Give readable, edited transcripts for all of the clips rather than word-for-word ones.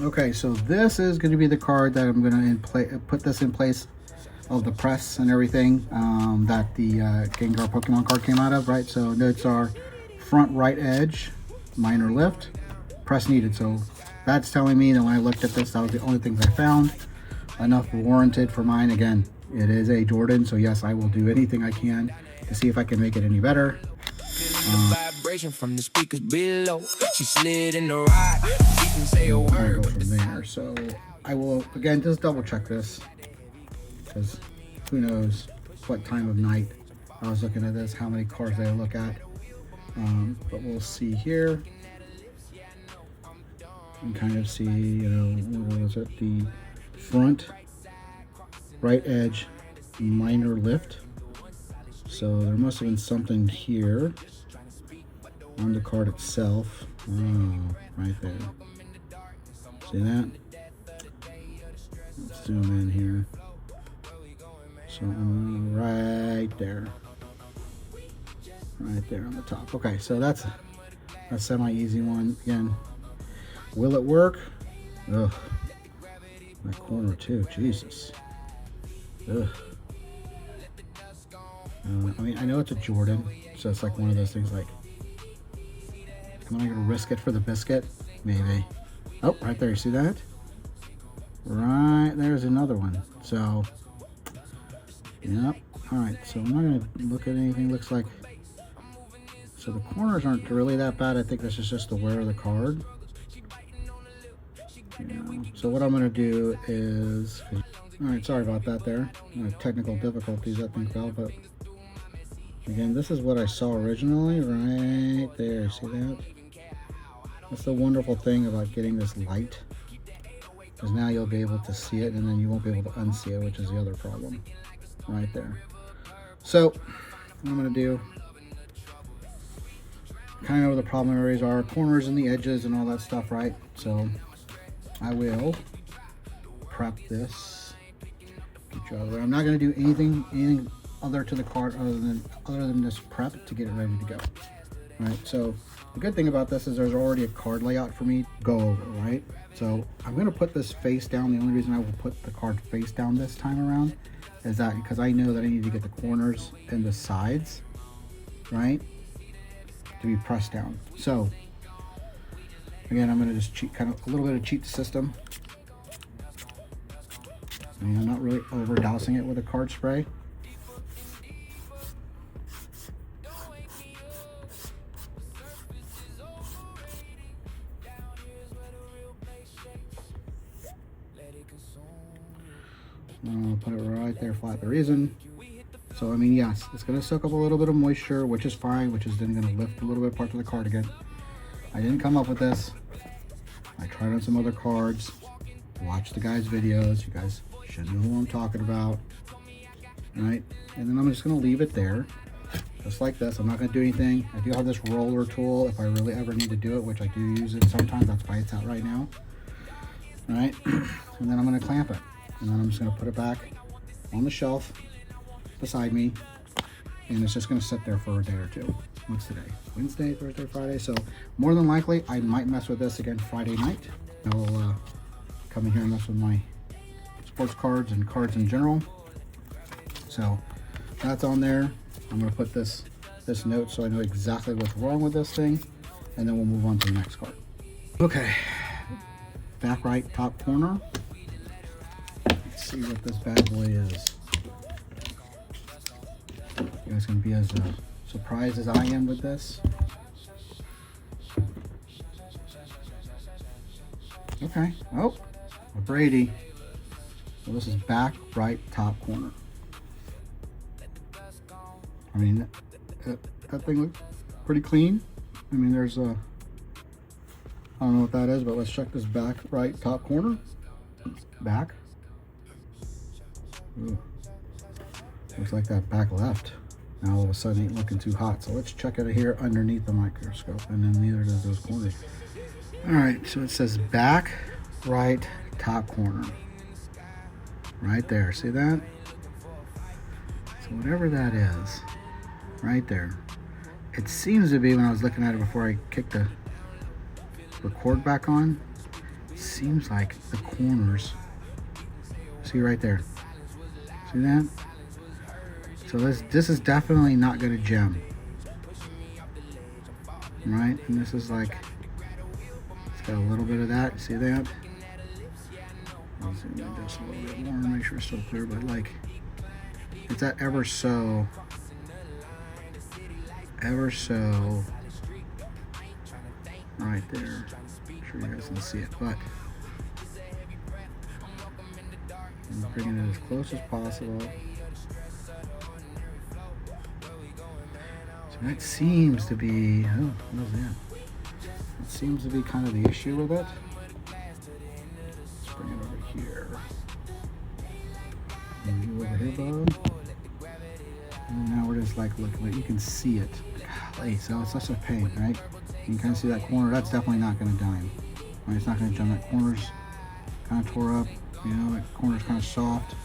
Okay, so this is going to be the card that I'm going to put this in place of the press and everything that the Gengar Pokemon card came out of, right? So notes are front right edge, minor lift, press needed. So that's telling me that when I looked at this, that was the only things I found. Enough warranted for mine. Again, it is a Jordan, so yes, I will do anything I can to see if I can make it any better. Vibration from the speakers below. She slid in the ride. She can say a word. Go from there. So I will again just double check this, because who knows what time of night I was looking at this, how many cards I look at. But we'll see here and kind of see, you know, what was it? The front right edge minor lift. So there must have been something here on the card itself. Oh, right there. See that? Let's zoom in here. So right there. Right there on the top. Okay, so that's a semi-easy one. Again, will it work? Ugh. That corner too, Jesus. Ugh. I mean, I know it's a Jordan, so it's like one of those things like, am I gonna risk it for the biscuit? Maybe. Oh, right there, you see that? Right, there's another one. So, yep. All right, so I'm not gonna look at anything. Looks like, so the corners aren't really that bad. I think this is just the wear of the card. So what I'm gonna do is, all right, sorry about that there. Technical difficulties, I think, fell, but again, this is what I saw originally, right there. See that? That's the wonderful thing about getting this light, because now you'll be able to see it, and then you won't be able to unsee it, which is the other problem, right there. So what I'm gonna do, kind of know what the problem areas are, corners and the edges and all that stuff, right? So I will prep this. Get you out of there. I'm not going to do anything other to the card other than this prep to get it ready to go. Right. So the good thing about this is there's already a card layout for me to go over. Right. So I'm going to put this face down. The only reason I will put the card face down this time around is that because I know that I need to get the corners and the sides, right, to be pressed down. So again, I'm going to just cheat, kind of a little bit of cheat the system. I mean, I'm not really over dousing it with a card spray. I'll put it right there, flat the reason. So I mean, yes, it's going to soak up a little bit of moisture, which is fine, which is then going to lift a little bit parts of the card again. I didn't come up with this. I tried on some other cards, watched the guys' videos. You guys should know who I'm talking about, right? And then I'm just going to leave it there, just like this. I'm not going to do anything. I do have this roller tool if I really ever need to do it, which I do use it sometimes. That's why it's out right now, all right? And then I'm going to clamp it, and then I'm just going to put it back on the shelf beside me, and it's just going to sit there for a day or two. What's today? Wednesday, Thursday, Friday. So more than likely, I might mess with this again Friday night. I will come in here and mess with my sports cards and cards in general. So that's on there. I'm going to put this note so I know exactly what's wrong with this thing, and then we'll move on to the next card. Okay, back right top corner. Let's see what this bad boy is. You guys can be as surprised as I am with this. Okay. Oh, a Brady. So this is back right top corner. I mean, that thing looks pretty clean. I mean, there's a, I don't know what that is, but let's check this back right top corner. Back. Ooh. Looks like that back left. Now all of a sudden ain't looking too hot. So let's check it here underneath the microscope, and then neither does those corners. All right, so it says back right top corner. Right there, see that? So whatever that is, right there. It seems to be, when I was looking at it before I kicked the record back on, it seems like the corners, see right there, see that? So this is definitely not going to gem, right? And this is like, it's got a little bit of that, see that? I'll zoom in just a little bit more, make sure it's still clear, but like, it's that ever so right there. I'm sure you guys can see it, but I'm bringing it as close as possible. So that seems to be, oh, what is that? That seems to be kind of the issue with it. Let's bring it over here. And you over here, bud. And now we're just like, look, you can see it. Golly, so it's such a pain, right? You can kind of see that corner. That's definitely not going to dime. Right? It's not going to dime. That corner's kind of tore up. You know, that corner's kind of soft.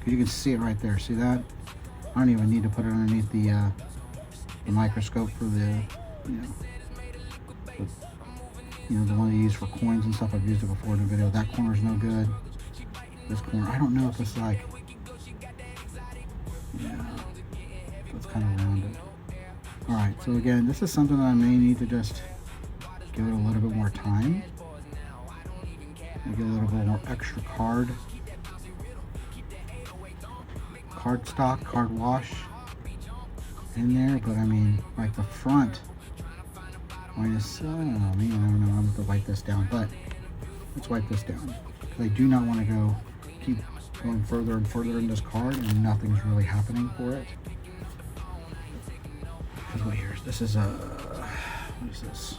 You can see it right there. See that? I don't even need to put it underneath the microscope for the, the one you use for coins and stuff. I've used it before in the video. That corner's no good. This corner, I don't know if it's like, yeah, it's kind of rounded. All right, so again, this is something that I may need to just give it a little bit more time. Maybe a little bit more extra card stock, card wash in there, but I mean, like the front, minus, I don't know, man, I don't know, I'm going to wipe this down, but let's wipe this down, because I do not want to keep going further and further in this card, and nothing's really happening for it. Because wait, this is what is this?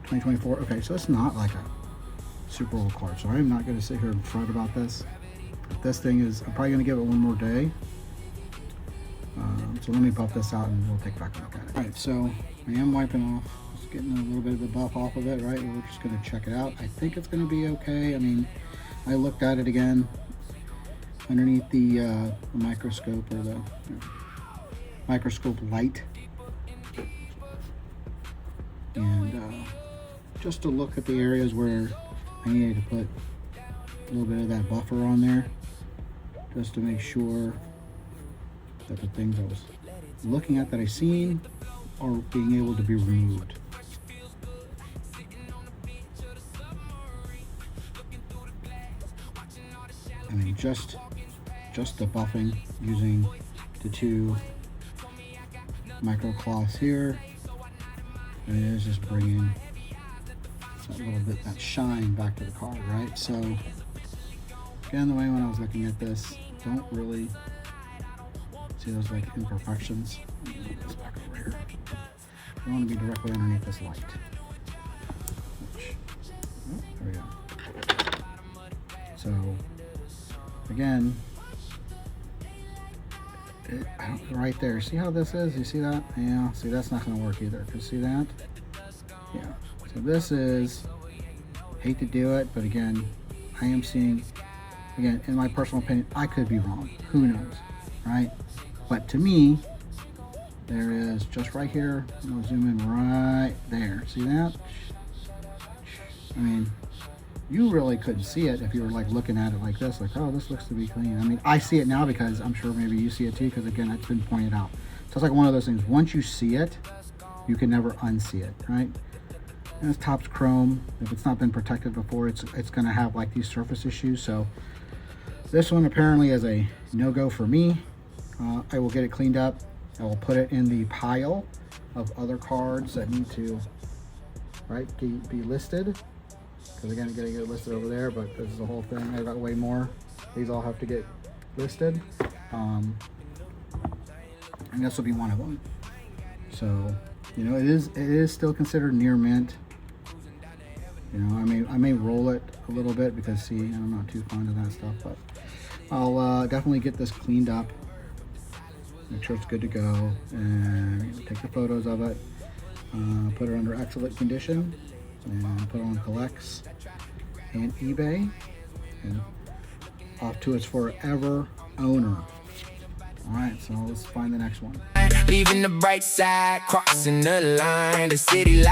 2024. Okay, so it's not like a super old card, so I'm not going to sit here and fret about this. This thing is, I'm probably going to give it one more day. So let me buff this out and we'll take back a look at it. All right, so I am wiping off, just getting a little bit of the buff off of it, right? We're just going to check it out. I think it's going to be okay. I mean, I looked at it again underneath the microscope, or the microscope light, and just to look at the areas where I needed to put a little bit of that buffer on there, just to make sure that the things I was looking at that I seen are being able to be removed. I mean, just the buffing using the two micro cloths here, and it is just bringing that little bit, that shine back to the card, right? So again, the way when I was looking at this, don't really see those like imperfections. Let me move this back over here. I want to be directly underneath this light. Oh, there we go. So again, right there, see how this is? You see that? Yeah, see, that's not going to work either. Because see that? Yeah. So this is, hate to do it, but again, I am seeing, again, in my personal opinion, I could be wrong. Who knows, right? But to me, there is just right here. I'm going to zoom in right there. See that? I mean, you really couldn't see it if you were like looking at it like this, like, oh, this looks to be clean. I mean, I see it now because I'm sure maybe you see it too, because again, it's been pointed out. So it's like one of those things, once you see it, you can never unsee it, right? And this top's chrome. If it's not been protected before, it's going to have like these surface issues. So this one apparently is a no-go for me. I will get it cleaned up. I will put it in the pile of other cards that need to, right, be listed. Because again, I'm going to get listed over there, but this is the whole thing. I've got way more. These all have to get listed. And this will be one of them. So, you know, it is still considered near mint. You know, I may roll it a little bit because, see, I'm not too fond of that stuff, but I'll definitely get this cleaned up. Make sure it's good to go, and take the photos of it, put it under excellent condition, and put it on Collects and eBay, and off to its forever owner. All right, so let's find the next one. Leaving the bright side, crossing the line, the city light.